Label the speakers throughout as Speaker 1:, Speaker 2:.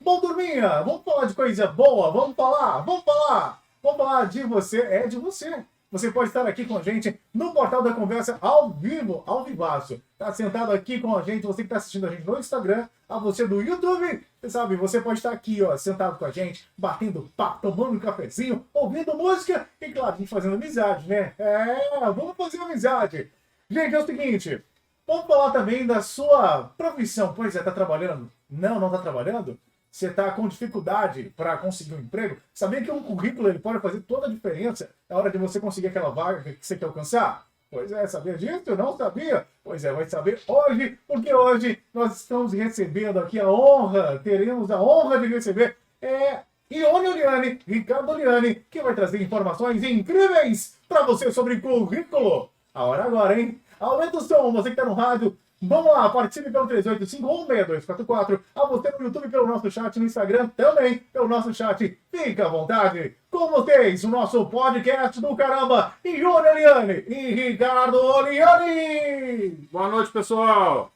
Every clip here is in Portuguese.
Speaker 1: Bom, turminha, vamos falar de coisa boa, vamos falar de você, de você. Você pode estar aqui com a gente no Portal da Conversa ao vivo, ao vivaço. Tá sentado aqui com a gente, você que está assistindo a gente no Instagram, a você do YouTube, você sabe, você pode estar aqui, ó, sentado com a gente, batendo papo, tomando um cafezinho, ouvindo música e, claro, a gente fazendo amizade, né? Vamos fazer amizade. Gente, é o seguinte, vamos falar também da sua profissão. Pois é, tá trabalhando? Não tá trabalhando? Você está com dificuldade para conseguir um emprego? Sabia que um currículo ele pode fazer toda a diferença na hora de você conseguir aquela vaga que você quer alcançar? Pois é, sabia disso? Não sabia? Pois é, vai saber hoje, porque hoje nós estamos recebendo aqui teremos a honra de receber Ione Oliani, Ricardo Oliani, que vai trazer informações incríveis para você sobre currículo. A hora agora, hein? Aumenta o som, você que está no rádio. Vamos lá, participe pelo 38516244. A você no YouTube, pelo nosso chat, no Instagram também, pelo nosso chat. Fica à vontade. Com vocês, o nosso podcast do caramba, Ione Oliani e Ricardo Oliani.
Speaker 2: Boa noite, pessoal.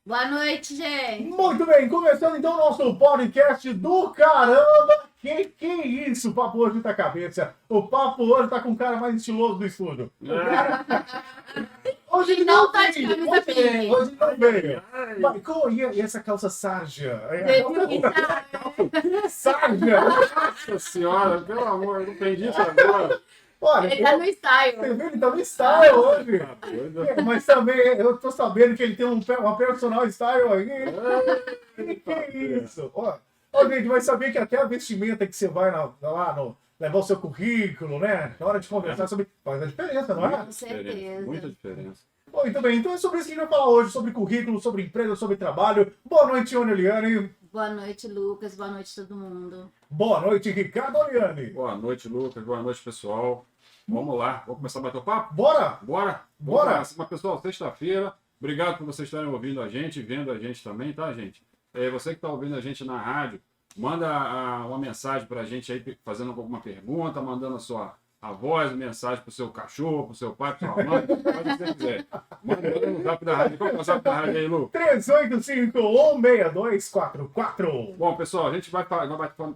Speaker 3: Boa noite, gente.
Speaker 1: Muito bem, começando então o nosso podcast do caramba. Que isso, o papo hoje tá cabeça. O papo hoje tá com o cara mais estiloso do estúdio. Hoje ele
Speaker 3: não tá de camisa preta.
Speaker 1: Hoje não veio. E essa calça sarja? Sarja!
Speaker 2: Nossa senhora, pelo amor, eu não entendi isso agora.
Speaker 1: Olha,
Speaker 3: ele tá no style.
Speaker 1: Você viu? Ele tá no style hoje.
Speaker 2: Tá doido.
Speaker 1: Mas também eu tô sabendo que ele tem uma personal style aí. Que isso? Ó, gente, vai saber que até a vestimenta que você vai levar o seu currículo, né? Na hora de conversar sobre. Faz a diferença, não é?
Speaker 3: Com certeza.
Speaker 2: Muita diferença.
Speaker 1: Muito bem, então é sobre isso que a gente vai falar hoje, sobre currículo, sobre empresa, sobre trabalho. Boa noite, Ione Oliani.
Speaker 3: Boa noite, Lucas. Boa noite, todo mundo.
Speaker 1: Boa noite, Ricardo Oliani.
Speaker 2: Boa noite, Lucas. Boa noite, pessoal. Vamos lá. Vamos começar a bater o papo?
Speaker 1: Bora?
Speaker 2: Bora?
Speaker 1: Bora.
Speaker 2: Vamos lá. Mas, pessoal, sexta-feira. Obrigado por vocês estarem ouvindo a gente, vendo a gente também, tá, gente? Você que está ouvindo a gente na rádio, manda uma mensagem para a gente aí, fazendo alguma pergunta, mandando a voz, mensagem pro seu cachorro, pro seu pai, pro sua mãe, pode o que você quiser. Manda no zap da rádio. Qual é o zap da rádio aí, Lu?
Speaker 1: 385-16244.
Speaker 2: Bom, pessoal, a gente vai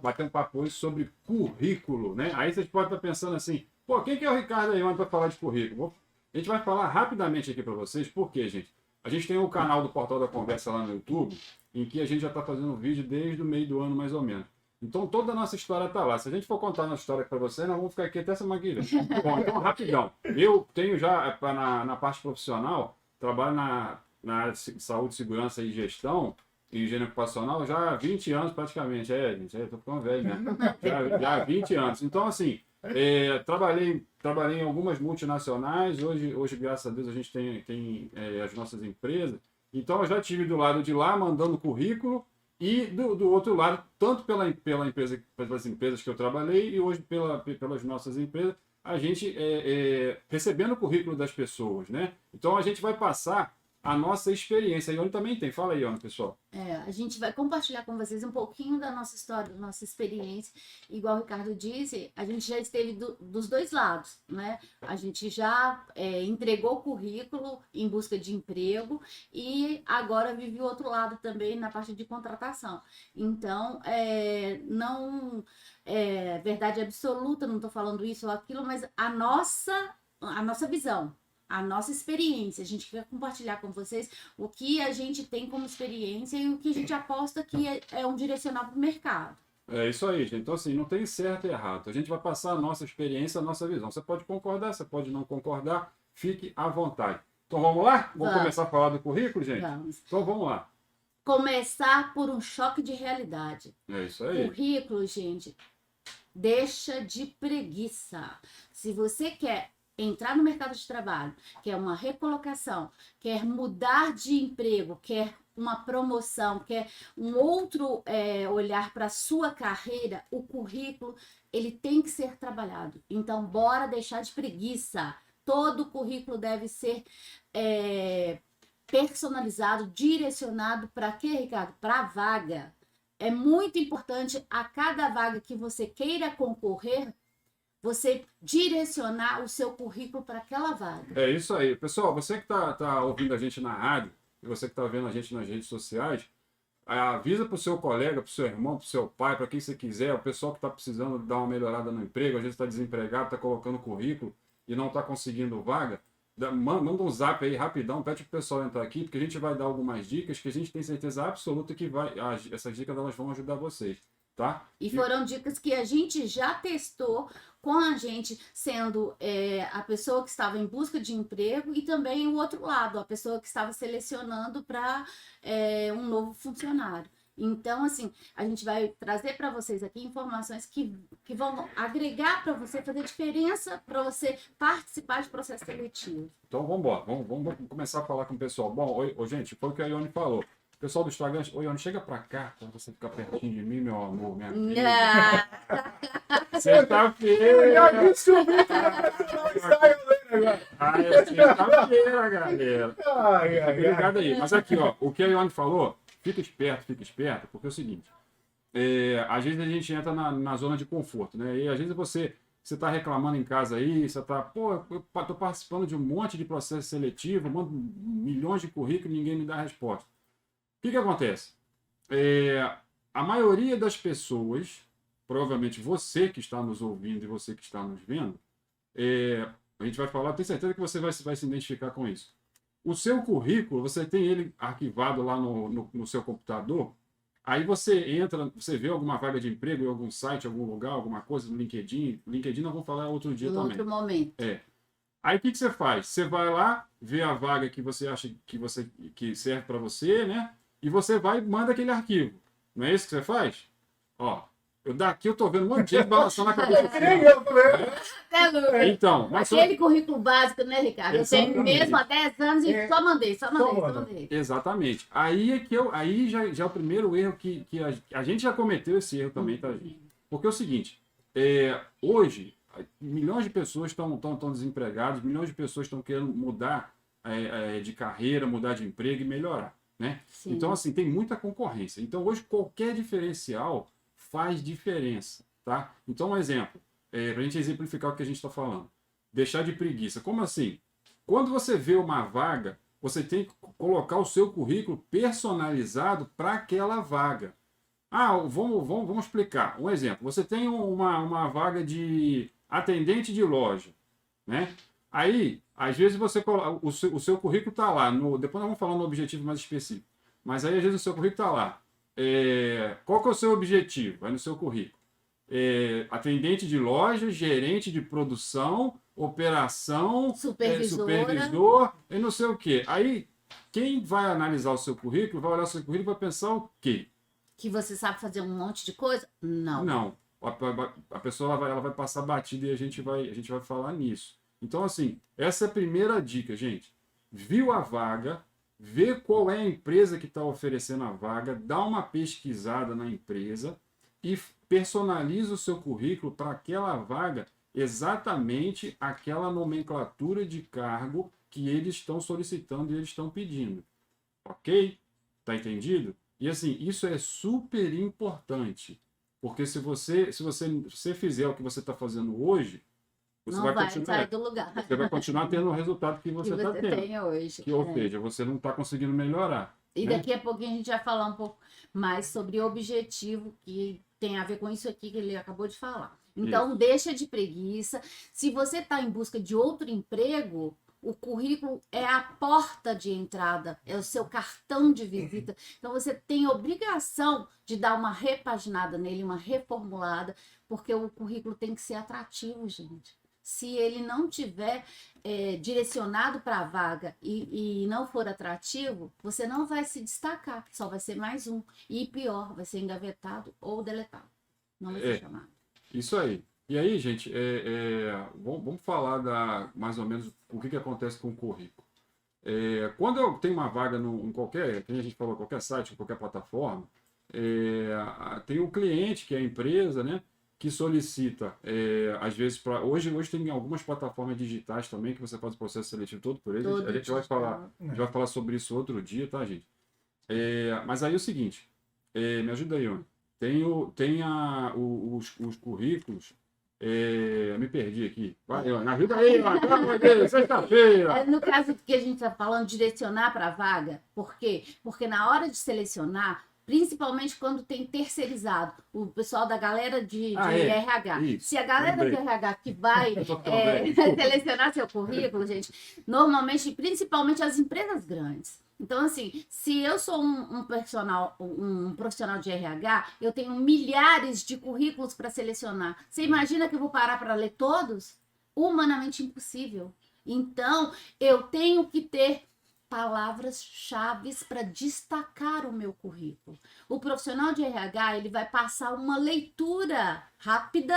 Speaker 2: bater um papo hoje sobre currículo, né? Aí vocês podem estar pensando assim, pô, quem que é o Ricardo aí para falar de currículo? A gente vai falar rapidamente aqui para vocês, por quê, gente? A gente tem um canal do Portal da Conversa lá no YouTube, em que a gente já está fazendo vídeo desde o meio do ano, mais ou menos. Então, toda a nossa história está lá. Se a gente for contar a nossa história para você, nós vamos ficar aqui até semana que vem. Bom, então, rapidão. Eu tenho já, na parte profissional, trabalho na área de saúde, segurança e gestão, e higiene ocupacional, já há 20 anos praticamente. Gente, eu tô ficando velho mesmo. Já há 20 anos. Então, assim, trabalhei em algumas multinacionais. Hoje, graças a Deus, a gente tem as nossas empresas. Então, eu já estive do lado de lá, mandando currículo, e do outro lado, tanto pelas empresas que eu trabalhei e hoje pelas nossas empresas, a gente recebendo o currículo das pessoas, né? Então a gente vai passar a nossa experiência. A Ione também tem. Fala aí, Ione, pessoal.
Speaker 3: A gente vai compartilhar com vocês um pouquinho da nossa história, da nossa experiência. Igual o Ricardo disse, a gente já esteve dos dois lados, né? A gente já entregou o currículo em busca de emprego e agora vive o outro lado também na parte de contratação. Então, não é verdade absoluta, não estou falando isso ou aquilo, mas a nossa visão. A nossa experiência, a gente quer compartilhar com vocês o que a gente tem como experiência e o que a gente aposta que é um direcional para o mercado.
Speaker 2: É isso aí, gente. Então, assim, não tem certo e errado. A gente vai passar a nossa experiência, a nossa visão. Você pode concordar, você pode não concordar. Fique à vontade. Então, vamos lá? Vamos começar a falar do currículo, gente?
Speaker 3: Vamos.
Speaker 2: Então, vamos lá.
Speaker 3: Começar por um choque de realidade.
Speaker 2: É isso aí.
Speaker 3: Currículo, gente, deixa de preguiça. Se você quer entrar no mercado de trabalho, quer uma recolocação, quer mudar de emprego, quer uma promoção, quer um outro olhar para a sua carreira, o currículo, ele tem que ser trabalhado. Então, bora deixar de preguiça. Todo currículo deve ser personalizado, direcionado para quê, Ricardo? Para a vaga. É muito importante a cada vaga que você queira concorrer, você direcionar o seu currículo para aquela vaga.
Speaker 2: É isso aí. Pessoal, você que tá ouvindo a gente na rádio, e você que está vendo a gente nas redes sociais, avisa para o seu colega, para o seu irmão, para o seu pai, para quem você quiser, o pessoal que está precisando dar uma melhorada no emprego, às vezes está desempregado, está colocando currículo e não está conseguindo vaga, manda um zap aí rapidão, pede para o pessoal entrar aqui, porque a gente vai dar algumas dicas que a gente tem certeza absoluta que essas dicas elas vão ajudar vocês, tá?
Speaker 3: E foram dicas que a gente já testou com a gente, sendo a pessoa que estava em busca de emprego e também o outro lado, a pessoa que estava selecionando para um novo funcionário. Então, assim, a gente vai trazer para vocês aqui informações que vão agregar para você, fazer diferença para você participar de processo seletivo.
Speaker 2: Então, vamos embora. Vamos começar a falar com o pessoal. Bom, gente, foi o que a Ione falou. O pessoal do Instagram, Ione, chega pra cá, pra você ficar pertinho de mim, meu amor, minha filha. Sexta-feira!
Speaker 1: Já descobri que não está agora.
Speaker 2: É sexta-feira, galera.
Speaker 1: Ai.
Speaker 2: Obrigado aí. Mas aqui, ó, o que a Ione falou, fica esperto, porque é o seguinte, às vezes a gente entra na zona de conforto, né? E às vezes você está reclamando em casa aí, você está, eu tô participando de um monte de processo seletivo, mando milhões de currículos e ninguém me dá resposta. O que acontece? A maioria das pessoas, provavelmente você que está nos ouvindo e você que está nos vendo, a gente vai falar, tenho certeza que você vai se identificar com isso. O seu currículo, você tem ele arquivado lá no seu computador, aí você entra, você vê alguma vaga de emprego em algum site, algum lugar, alguma coisa no LinkedIn. LinkedIn nós vamos falar outro dia também.
Speaker 3: Outro momento.
Speaker 2: Aí o que você faz? Você vai lá, vê a vaga que você acha que serve para você, né? E você vai e manda aquele arquivo. Não é isso que você faz? Ó, daqui eu tô vendo um monte de gente balançando a cabeça. Então, mas
Speaker 3: aquele currículo básico, né, Ricardo? Eu tenho mesmo há 10 anos e só mandei.
Speaker 2: Exatamente. Aí já é o primeiro erro que a gente já cometeu esse erro também, tá, gente? Porque é o seguinte, hoje, milhões de pessoas estão desempregadas, milhões de pessoas estão querendo mudar de carreira, mudar de emprego e melhorar, né? Então, assim, tem muita concorrência. Então, hoje, qualquer diferencial faz diferença, tá? Então, um exemplo, para a gente exemplificar o que a gente está falando. Deixar de preguiça. Como assim? Quando você vê uma vaga, você tem que colocar o seu currículo personalizado para aquela vaga. Vamos explicar. Um exemplo. Você tem uma vaga de atendente de loja, né? Aí, às vezes, você coloca, o seu currículo está lá. Depois nós vamos falar no objetivo mais específico. Mas aí, às vezes, o seu currículo está lá. Qual que é o seu objetivo? Vai no seu currículo. Atendente de loja, gerente de produção, operação, supervisor e não sei o quê. Aí, quem vai analisar o seu currículo, vai olhar o seu currículo e vai pensar o quê?
Speaker 3: Que você sabe fazer um monte de coisa? Não.
Speaker 2: Não. A pessoa ela vai passar batida e a gente vai falar nisso. Então, assim, essa é a primeira dica, gente. Viu a vaga, vê qual é a empresa que está oferecendo a vaga, dá uma pesquisada na empresa e personaliza o seu currículo para aquela vaga, exatamente aquela nomenclatura de cargo que eles estão solicitando e eles estão pedindo. Ok? Tá entendido? E assim, isso é super importante, porque se você fizer o que você está fazendo hoje, você
Speaker 3: não vai sair do lugar.
Speaker 2: Você vai continuar tendo o resultado que você está tendo.
Speaker 3: Tem hoje.
Speaker 2: Ou seja, você não está conseguindo melhorar.
Speaker 3: E daqui a pouquinho a gente vai falar um pouco mais sobre objetivo, que tem a ver com isso aqui que ele acabou de falar. Então, deixa de preguiça. Se você está em busca de outro emprego, o currículo é a porta de entrada, é o seu cartão de visita. Então, você tem obrigação de dar uma repaginada nele, uma reformulada, porque o currículo tem que ser atrativo, gente. Se ele não tiver direcionado para a vaga e não for atrativo, você não vai se destacar, só vai ser mais um. E pior, vai ser engavetado ou deletado. Não vai ser chamado.
Speaker 2: Isso aí. E aí, gente, vamos falar mais ou menos o que acontece com o currículo. Quando eu tenho uma vaga em qualquer, como a gente falou, qualquer site, qualquer plataforma, tem o cliente, que é a empresa, né? Que solicita, às vezes, hoje tem algumas plataformas digitais também que você faz o processo seletivo todo por eles. A gente vai falar sobre isso outro dia, tá, gente? Mas aí é o seguinte, me ajuda aí, ó. Tem os currículos, me perdi aqui. Vai, me ajuda aí, ó. Sexta-feira.
Speaker 3: No caso que a gente está falando, direcionar para a vaga, por quê? Porque na hora de selecionar, Principalmente quando tem terceirizado, o pessoal da galera de
Speaker 2: É.
Speaker 3: RH.
Speaker 2: Isso.
Speaker 3: Se a galera
Speaker 2: Lembrei.
Speaker 3: de RH que vai
Speaker 2: Eu tô ficando velho, desculpa.
Speaker 3: selecionar seu currículo, gente, normalmente, principalmente as empresas grandes. Então, assim, se eu sou um profissional de RH, eu tenho milhares de currículos para selecionar. Você imagina que eu vou parar para ler todos? Humanamente impossível. Então, eu tenho que ter palavras-chave para destacar o meu currículo. O profissional de RH, ele vai passar uma leitura rápida,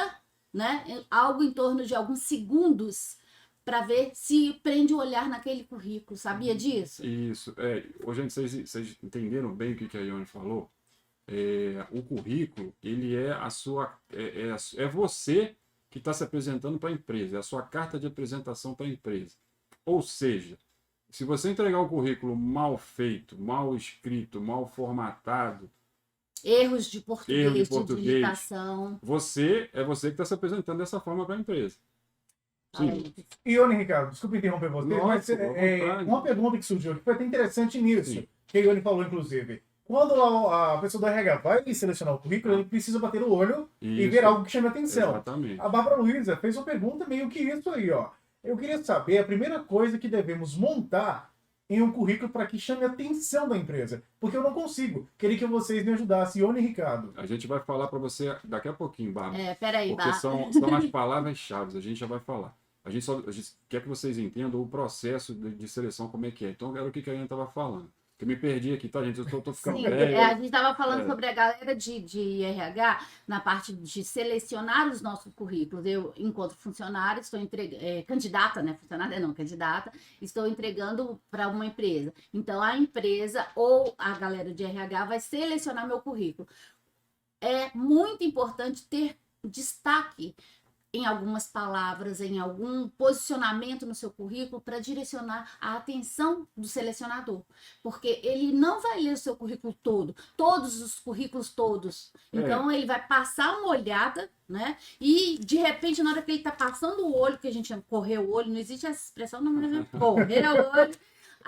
Speaker 3: né? Algo em torno de alguns segundos, para ver se prende o olhar naquele currículo. Sabia disso?
Speaker 2: Isso. Ô, gente, vocês entenderam bem o que a Ione falou? O currículo, ele é a sua. É você que está se apresentando para a empresa, é a sua carta de apresentação para a empresa. Ou seja, se você entregar um currículo mal feito, mal escrito, mal formatado,
Speaker 3: Erros de
Speaker 2: erro de
Speaker 3: português, de
Speaker 2: português,
Speaker 3: digitação.
Speaker 2: você que está se apresentando dessa forma para a empresa. Sim.
Speaker 1: Ione, Ricardo, desculpa interromper você,
Speaker 2: Nossa,
Speaker 1: mas uma pergunta que surgiu aqui foi até interessante nisso,
Speaker 2: Sim.
Speaker 1: que a Ione falou, inclusive. Quando a pessoa do RH vai selecionar o currículo, ele precisa bater o olho e
Speaker 2: Isso.
Speaker 1: ver algo que chame a atenção.
Speaker 2: Exatamente.
Speaker 1: A Bárbara Luiza fez uma pergunta meio que isso aí, ó. Eu queria saber a primeira coisa que devemos montar em um currículo para que chame a atenção da empresa. Porque eu não consigo. Queria que vocês me ajudassem, Ione e Ricardo.
Speaker 2: A gente vai falar para você daqui a pouquinho, Bárbara.
Speaker 3: Peraí,
Speaker 2: Porque são as palavras-chave, a gente já vai falar. A gente quer que vocês entendam o processo de seleção, como é que é. Então, era o que a Iane estava falando. Que eu me perdi aqui, tá, gente? Eu tô ficando
Speaker 3: Sim,
Speaker 2: velho.
Speaker 3: a gente estava falando sobre a galera de RH na parte de selecionar os nossos currículos. Eu, enquanto funcionária, estou candidata, né? Funcionária não, candidata, estou entregando para uma empresa. Então, a empresa ou a galera de RH vai selecionar meu currículo. É muito importante ter destaque em algumas palavras, em algum posicionamento no seu currículo para direcionar a atenção do selecionador. Porque ele não vai ler o seu currículo todo, todos os currículos todos. Então, ele vai passar uma olhada, né? E, de repente, na hora que ele está passando o olho, que a gente chama correr o olho, não existe essa expressão, não, mas correr o olho.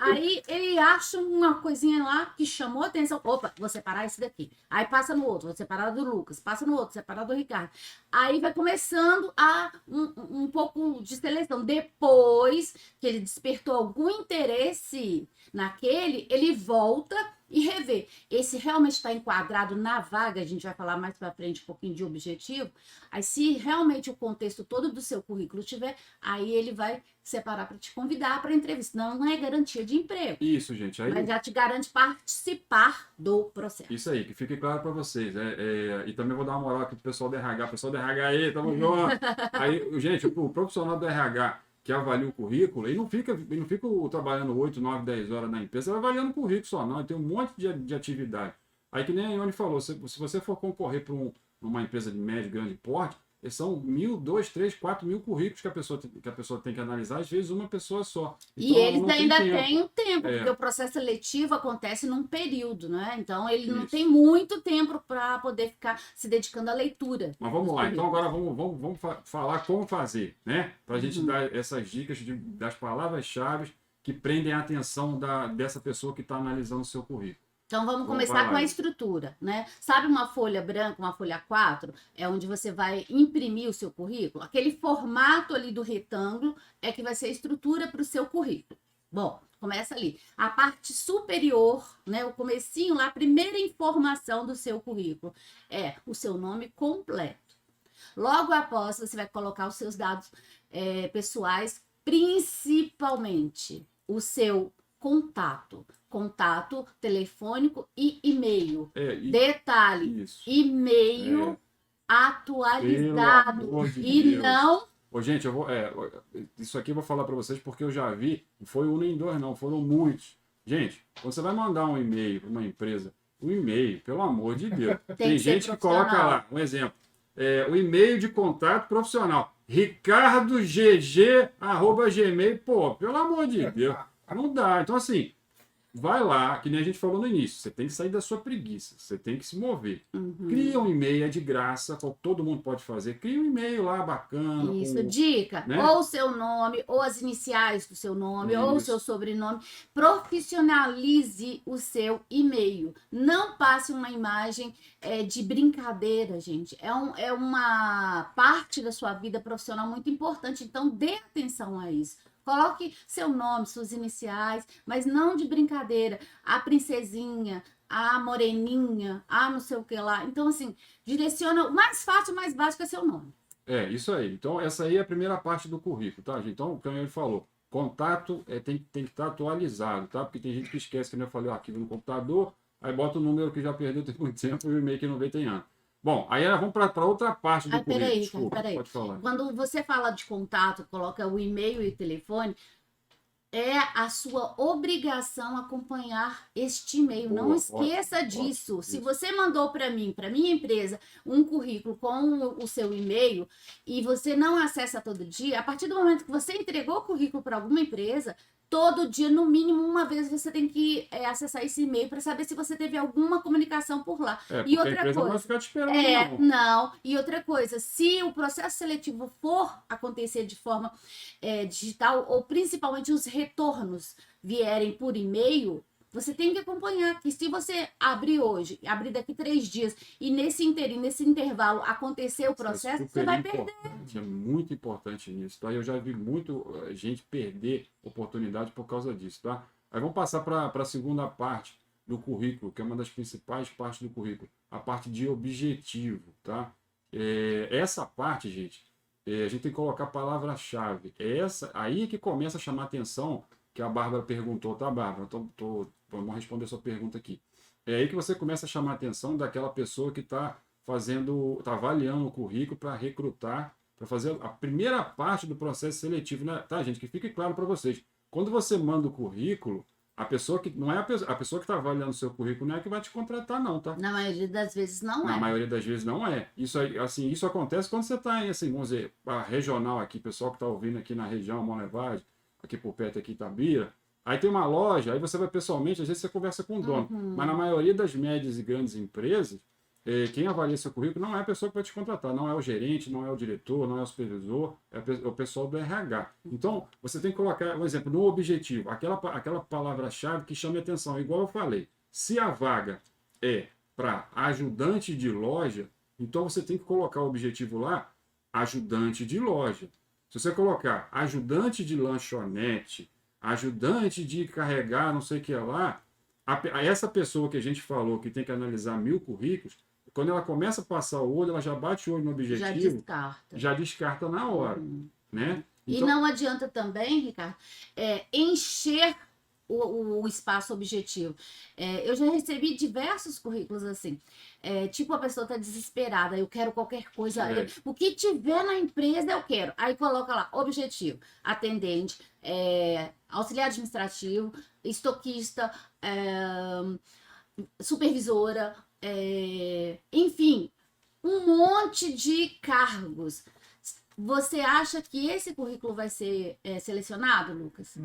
Speaker 3: Aí ele acha uma coisinha lá que chamou a atenção. Opa, vou separar esse daqui. Aí passa no outro, vou separar do Lucas. Passa no outro, separar do Ricardo. Aí vai começando a um pouco de seleção. Depois que ele despertou algum interesse naquele, ele volta e revê. Esse realmente está enquadrado na vaga, a gente vai falar mais para frente um pouquinho de objetivo. Aí, se realmente o contexto todo do seu currículo tiver, aí ele vai separar para te convidar para entrevista. Não é garantia de emprego.
Speaker 2: Isso, gente. Aí,
Speaker 3: mas já te garante participar do processo.
Speaker 2: Isso aí, que fique claro para vocês. E também vou dar uma moral aqui pro pessoal do RH. Pessoal do RH aí, tamo junto. Aí, gente, o profissional do RH que avalia o currículo, ele não fica trabalhando 8, 9, 10 horas na empresa, ele vai avaliando o currículo só, não. Ele tem um monte de atividade. Aí, que nem a Ione falou, se você for concorrer para uma empresa de médio e grande porte, são 1.000, 2, 3, 4 mil currículos que a pessoa tem que analisar, às vezes uma pessoa só.
Speaker 3: E
Speaker 2: Então,
Speaker 3: eles ainda
Speaker 2: têm
Speaker 3: têm um tempo, porque o processo seletivo acontece num período, né? Então ele não
Speaker 2: Isso.
Speaker 3: tem muito tempo para poder ficar se dedicando à leitura.
Speaker 2: Mas vamos lá, então agora vamos falar como fazer, né? Para a gente dar essas dicas das palavras-chave que prendem a atenção dessa pessoa que está analisando o seu currículo.
Speaker 3: Então vamos começar
Speaker 2: vai lá.
Speaker 3: com a estrutura, né? Sabe uma folha branca, uma folha A4? É onde você vai imprimir o seu currículo. Aquele formato ali do retângulo é que vai ser a estrutura para o seu currículo. Bom, começa ali. A parte superior, né? O comecinho lá, a primeira informação do seu currículo é o seu nome completo. Logo após, você vai colocar os seus dados pessoais, principalmente o seu contato telefônico e e-mail. Detalhe,
Speaker 2: Isso.
Speaker 3: e-mail atualizado.
Speaker 2: Pelo amor de
Speaker 3: E
Speaker 2: Deus.
Speaker 3: não...
Speaker 2: Ô, gente, isso aqui eu vou falar para vocês porque eu já vi, não foi um nem dois não, foram muitos. Gente, quando você vai mandar um e-mail para uma empresa, um e-mail, pelo amor de Deus. Tem
Speaker 3: que ser
Speaker 2: gente que coloca
Speaker 3: profissional.
Speaker 2: lá, um exemplo, o e-mail de contato profissional, ricardogg@gmail, pô, pelo amor de Deus, não dá. Então, assim, vai lá, que nem a gente falou no início, você tem que sair da sua preguiça, você tem que se mover.
Speaker 3: Uhum.
Speaker 2: Cria um e-mail, é de graça, todo mundo pode fazer. Cria um e-mail lá bacana.
Speaker 3: Isso, dica.
Speaker 2: né?
Speaker 3: Ou o seu nome, ou as iniciais do seu nome, ou o
Speaker 2: Isso.
Speaker 3: seu sobrenome. Profissionalize o seu e-mail. Não passe uma imagem de brincadeira, gente. É uma parte da sua vida profissional muito importante. Então, dê atenção a isso. Coloque seu nome, suas iniciais, mas não de brincadeira. A princesinha, a moreninha, a não sei o que lá. Então, assim, direciona. O mais fácil, o mais básico é seu nome.
Speaker 2: Isso aí. Então, essa aí é a primeira parte do currículo, tá, gente? Então, como ele falou, contato tem que estar atualizado, tá? Porque tem gente que esquece, que eu falei, o arquivo no computador, aí bota o número que já perdeu tem muito tempo e o e-mail que não veio tem ano. Bom, aí vamos para outra parte do currículo.
Speaker 3: Peraí,
Speaker 2: Desculpa,
Speaker 3: peraí.
Speaker 2: pode falar.
Speaker 3: Quando você fala de contato, coloca o e-mail e o telefone, é a sua obrigação acompanhar este e-mail.
Speaker 2: Boa,
Speaker 3: Não esqueça
Speaker 2: ótimo,
Speaker 3: disso.
Speaker 2: ótimo,
Speaker 3: Se
Speaker 2: isso.
Speaker 3: você mandou para mim, para minha empresa, um currículo com o seu e-mail e você não acessa todo dia, a partir do momento que você entregou o currículo para alguma empresa, todo dia, no mínimo uma vez, você tem que acessar esse e-mail para saber se você teve alguma comunicação por lá.
Speaker 2: Porque
Speaker 3: E
Speaker 2: a
Speaker 3: outra
Speaker 2: empresa não vai
Speaker 3: coisa.
Speaker 2: ficar te esperando, não.
Speaker 3: Não. E outra coisa, se o processo seletivo for acontecer de forma digital, ou principalmente os retornos vierem por e-mail, você tem que acompanhar que se você abrir hoje, abrir daqui 3 dias, e nesse intervalo acontecer o processo, você vai perder.
Speaker 2: É muito importante nisso, tá? Eu já vi muito gente perder oportunidade por causa disso, tá? Aí vamos passar para a segunda parte do currículo, que é uma das principais partes do currículo, a parte de objetivo, tá? Essa parte, gente, a gente tem que colocar a palavra-chave. Essa aí que começa a chamar atenção, que a Bárbara perguntou, tá, Bárbara? Vamos responder a sua pergunta aqui. É aí que você começa a chamar a atenção daquela pessoa que está avaliando o currículo para recrutar, para fazer a primeira parte do processo seletivo, né? Tá, gente? Que fique claro para vocês. Quando você manda o currículo, a pessoa que não é a pessoa que está avaliando o seu currículo não é a que vai te contratar, não, tá?
Speaker 3: Na maioria das vezes não
Speaker 2: Na
Speaker 3: é.
Speaker 2: maioria das vezes não é. Isso acontece quando você está em, assim, vamos dizer, a regional aqui, pessoal que está ouvindo aqui na região, Monlevade, aqui por perto aqui Itabira. Aí tem uma loja, aí você vai pessoalmente, às vezes você conversa com o dono. Mas na maioria das médias e grandes empresas, quem avalia seu currículo não é a pessoa que vai te contratar, não é o gerente, não é o diretor, não é o supervisor, é o pessoal do RH. Então, você tem que colocar, por exemplo, no objetivo, aquela palavra-chave que chame atenção. Igual eu falei, se a vaga é para ajudante de loja, então você tem que colocar o objetivo lá, ajudante de loja. Se você colocar ajudante de lanchonete, ajudante de carregar, não sei o que lá, essa pessoa que a gente falou que tem que analisar 1000 currículos, quando ela começa a passar o olho, ela já bate o olho no objetivo, já descarta na hora, né?
Speaker 3: Então, e não adianta também, Ricardo, encher o espaço objetivo. Eu já recebi diversos currículos assim. Tipo, a pessoa está desesperada, eu quero qualquer coisa. O que tiver na empresa eu quero. Aí coloca lá, objetivo, atendente, auxiliar administrativo, estoquista, supervisora, enfim, um monte de cargos. Você acha que esse currículo vai ser selecionado, Lucas?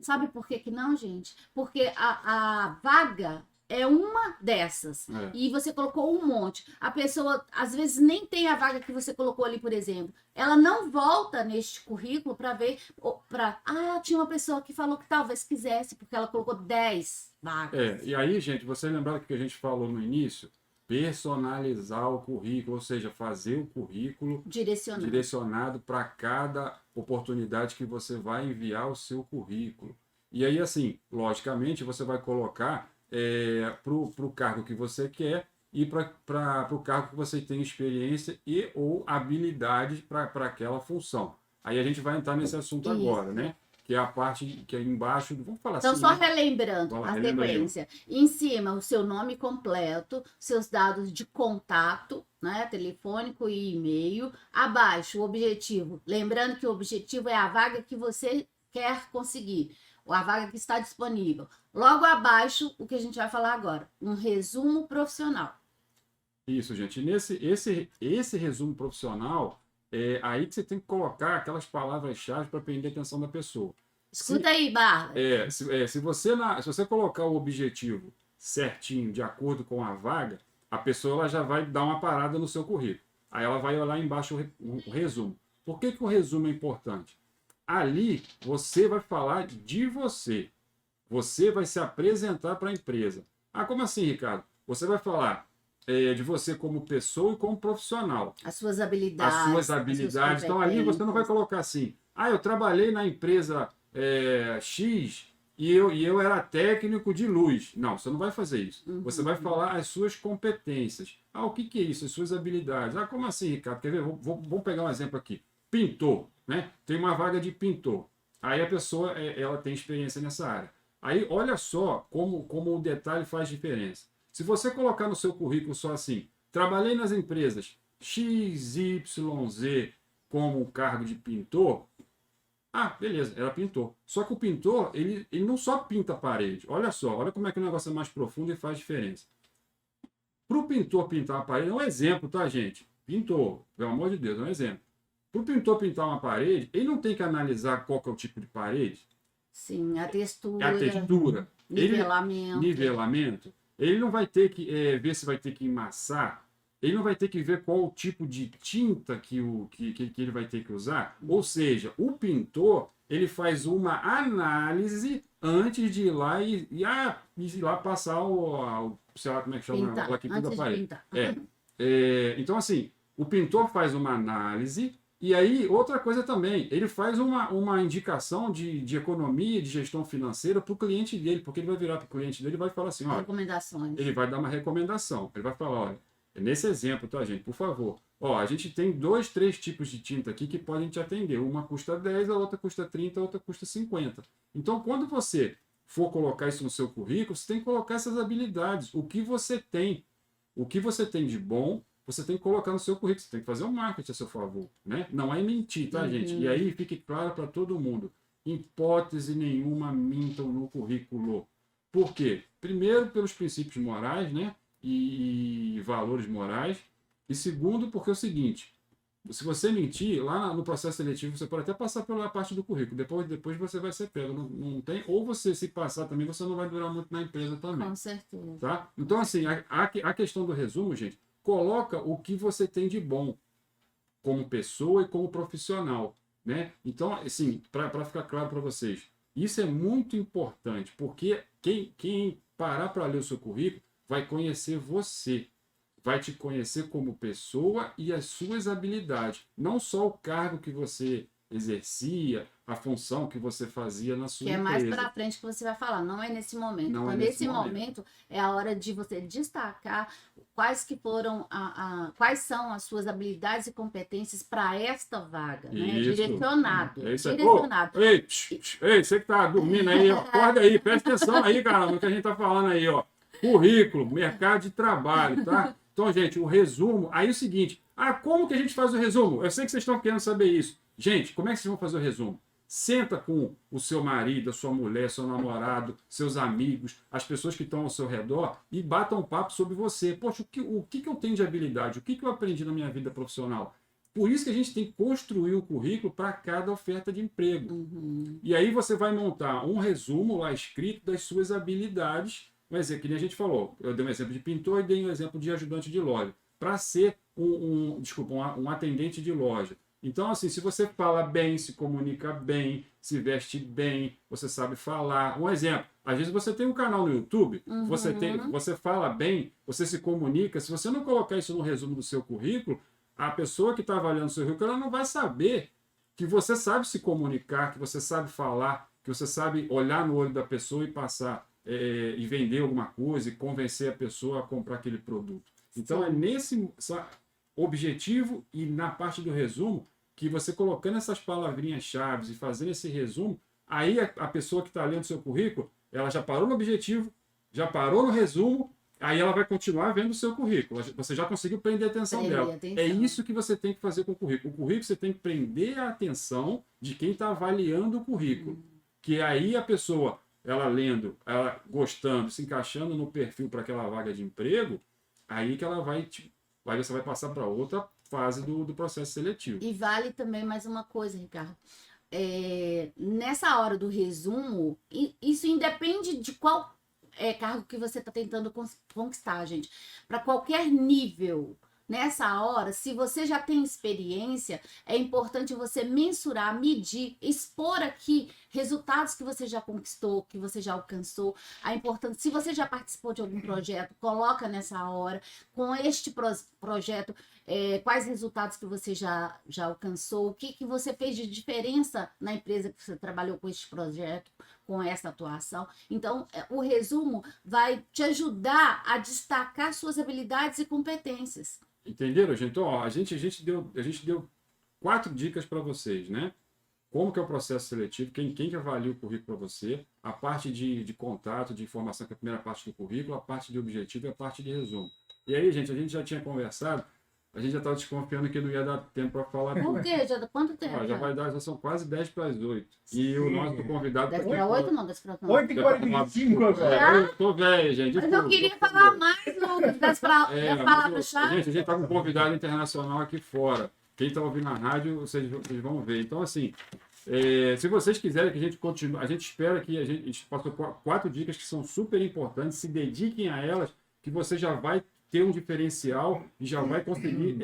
Speaker 3: Sabe por que não, gente? Porque a vaga é uma dessas. E você colocou um monte. A pessoa, às vezes, nem tem a vaga que você colocou ali, por exemplo. Ela não volta neste currículo para ver... tinha uma pessoa que falou que talvez quisesse, porque ela colocou 10 vagas.
Speaker 2: E aí, gente, você lembrar que a gente falou no início? Personalizar o currículo, ou seja, fazer o currículo direcionado para cada oportunidade que você vai enviar o seu currículo. E aí, assim, logicamente, você vai colocar para o cargo que você quer e para o cargo que você tem experiência e ou habilidade para aquela função. Aí a gente vai entrar nesse assunto agora, né? Que é a parte que é embaixo, vamos falar
Speaker 3: então,
Speaker 2: assim.
Speaker 3: Então, só relembrando a sequência. Em cima, o seu nome completo, seus dados de contato, né, telefônico e e-mail. Abaixo, o objetivo. Lembrando que o objetivo é a vaga que você quer conseguir, ou a vaga que está disponível. Logo abaixo, o que a gente vai falar agora, um resumo profissional.
Speaker 2: Isso, gente. Esse resumo profissional, aí que você tem que colocar aquelas palavras-chave para prender a atenção da pessoa.
Speaker 3: Escuta aí, Barla.
Speaker 2: Se você colocar o objetivo certinho, de acordo com a vaga, a pessoa ela já vai dar uma parada no seu currículo. Aí ela vai olhar embaixo o resumo. Por que o resumo é importante? Ali você vai falar de você. Você vai se apresentar para a empresa. Ah, como assim, Ricardo? Você vai falar de você como pessoa e como profissional.
Speaker 3: As suas habilidades.
Speaker 2: As suas habilidades. Então ali você não vai colocar assim, eu trabalhei na empresa X e eu era técnico de luz. Não, você não vai fazer isso. Você vai falar as suas competências. O que é isso? As suas habilidades. Como assim, Ricardo? Quer ver? Vamos pegar um exemplo aqui. Pintor, né? Tem uma vaga de pintor. Aí a pessoa ela tem experiência nessa área. Aí olha só como o detalhe faz diferença. Se você colocar no seu currículo só assim, trabalhei nas empresas XYZ como cargo de pintor, beleza, era pintor. Só que o pintor, ele não só pinta a parede. Olha só, olha como é que o negócio é mais profundo e faz diferença. Para o pintor pintar a parede, é um exemplo, tá, gente? Pintor, pelo amor de Deus, é um exemplo. Para o pintor pintar uma parede, ele não tem que analisar qual que é o tipo de parede.
Speaker 3: Sim, a textura.
Speaker 2: A textura.
Speaker 3: Nivelamento.
Speaker 2: Nivelamento. Ele não vai ter que ver se vai ter que emassar. Ele não vai ter que ver qual o tipo de tinta que ele vai ter que usar. Ou seja, o pintor ele faz uma análise antes de ir lá e ir lá passar sei lá como é que chama, lá que pinta a parede. Então, assim, o pintor faz uma análise. E aí, outra coisa também, ele faz uma indicação de economia, de gestão financeira para o cliente dele, porque ele vai virar para o cliente dele e vai falar assim,
Speaker 3: recomendações.
Speaker 2: Ele vai dar uma recomendação. Ele vai falar, olha, nesse exemplo, tá, gente, por favor, a gente tem 2, 3 tipos de tinta aqui que podem te atender. Uma custa 10, a outra custa 30, a outra custa 50. Então, quando você for colocar isso no seu currículo, você tem que colocar essas habilidades. O que você tem de bom, você tem que colocar no seu currículo, você tem que fazer um marketing a seu favor, né? Não é mentir, tá, gente? E aí fique claro para todo mundo, hipótese nenhuma mintam no currículo. Por quê? Primeiro, pelos princípios morais, né? E valores morais. E segundo, porque é o seguinte, se você mentir, lá no processo seletivo, você pode até passar pela parte do currículo, depois você vai ser pego, não tem, ou você se passar também, você não vai durar muito na empresa também.
Speaker 3: Com certeza.
Speaker 2: Tá? Então, assim, a questão do resumo, gente, coloca o que você tem de bom como pessoa e como profissional, né? Então, assim, para ficar claro para vocês, isso é muito importante, porque quem parar para ler o seu currículo vai conhecer você, vai te conhecer como pessoa e as suas habilidades, não só o cargo que você exercia, a função que você fazia na sua empresa.
Speaker 3: Que é mais para frente que você vai falar, não é nesse momento.
Speaker 2: Não
Speaker 3: então,
Speaker 2: é
Speaker 3: nesse momento é a hora de você destacar quais que foram quais são as suas habilidades e competências para esta vaga, né? Direcionado.
Speaker 2: É isso aí.
Speaker 3: Direcionado.
Speaker 2: Ei, você que tá dormindo aí, acorda aí, presta atenção aí, cara, no que a gente tá falando aí, ó. Currículo, mercado de trabalho, tá? Então, gente, o resumo, aí é o seguinte, como que a gente faz o resumo? Eu sei que vocês estão querendo saber isso. Gente, como é que vocês vão fazer o resumo? Senta com o seu marido, a sua mulher, seu namorado, seus amigos, as pessoas que estão ao seu redor e batam um papo sobre você. Poxa, o que eu tenho de habilidade? O que eu aprendi na minha vida profissional? Por isso que a gente tem que construir um currículo para cada oferta de emprego. E aí você vai montar um resumo lá escrito das suas habilidades. Mas é que nem a gente falou, eu dei um exemplo de pintor e dei um exemplo de ajudante de loja. Para ser um atendente de loja. Então, assim, se você fala bem, se comunica bem, se veste bem, você sabe falar. Um exemplo, às vezes você tem um canal no YouTube, você fala bem, você se comunica. Se você não colocar isso no resumo do seu currículo, a pessoa que está avaliando o seu currículo, ela não vai saber que você sabe se comunicar, que você sabe falar, que você sabe olhar no olho da pessoa e passar e vender alguma coisa e convencer a pessoa a comprar aquele produto. Então, é nesse objetivo e na parte do resumo que você colocando essas palavrinhas-chave e fazendo esse resumo, aí a pessoa que está lendo seu currículo, ela já parou no objetivo, já parou no resumo, aí ela vai continuar vendo o seu currículo. Você já conseguiu prender a atenção dela. É isso que você tem que fazer com o currículo. O currículo você tem que prender a atenção de quem está avaliando o currículo. Que aí a pessoa, ela lendo, ela gostando, se encaixando no perfil para aquela vaga de emprego, aí que ela você vai passar para outra fase do processo seletivo.
Speaker 3: E vale também mais uma coisa, Ricardo. nessa hora do resumo, isso independe de qual cargo que você está tentando conquistar, gente. Para qualquer nível. Nessa hora, se você já tem experiência, é importante você mensurar, medir, expor aqui resultados que você já conquistou, que você já alcançou. Se você já participou de algum projeto, coloca nessa hora. Com este projeto, quais resultados que você já alcançou, o que você fez de diferença na empresa que você trabalhou com este projeto, com essa atuação. Então, o resumo vai te ajudar a destacar suas habilidades e competências.
Speaker 2: Entenderam, gente? Então, ó, a gente deu 4 dicas para vocês, né? Como que é o processo seletivo, quem que avalia o currículo para você, a parte de contato, de informação, que é a primeira parte do currículo, a parte de objetivo e a parte de resumo. E aí, gente, a gente já tinha conversado, a gente já estava desconfiando que não ia dar tempo para falar.
Speaker 3: Por quê? Quanto tempo?
Speaker 2: Ó, já são quase 10 para as 8. E o nosso convidado...
Speaker 3: 10 para 8 não, 10 para 9.
Speaker 1: 8h45 agora.
Speaker 2: Eu tô velho, gente.
Speaker 3: Mas eu queria falar mais, Lucas, das palavras-chave.
Speaker 2: Gente, a gente tá com um convidado internacional aqui fora. Quem tá ouvindo na rádio, vocês vão ver. Então, assim, se vocês quiserem que a gente continue, a gente espera que a gente passou 4 dicas que são super importantes, se dediquem a elas, que você já vai ter um diferencial e já vai conseguir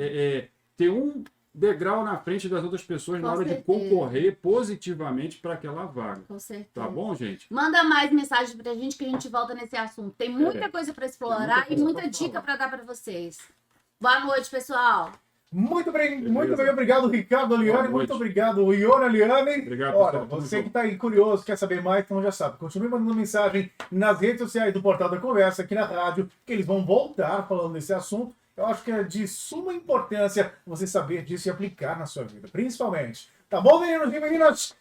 Speaker 2: ter um degrau na frente das outras pessoas na hora de concorrer positivamente para aquela vaga.
Speaker 3: Com certeza.
Speaker 2: Tá bom, gente?
Speaker 3: Manda mais mensagens pra gente que a gente volta nesse assunto. Tem muita coisa para explorar e muita dica para dar para vocês. Boa noite, pessoal.
Speaker 1: Muito bem, obrigado, Ricardo Aliane. Muito obrigado, Iona Aliane.
Speaker 2: Obrigado,
Speaker 1: olha,
Speaker 2: pessoal.
Speaker 1: você que está aí curioso, quer saber mais, então já sabe. Continue mandando mensagem nas redes sociais do Portal da Conversa, aqui na rádio, que eles vão voltar falando desse assunto. Eu acho que é de suma importância você saber disso e aplicar na sua vida, principalmente. Tá bom, meninos e meninas?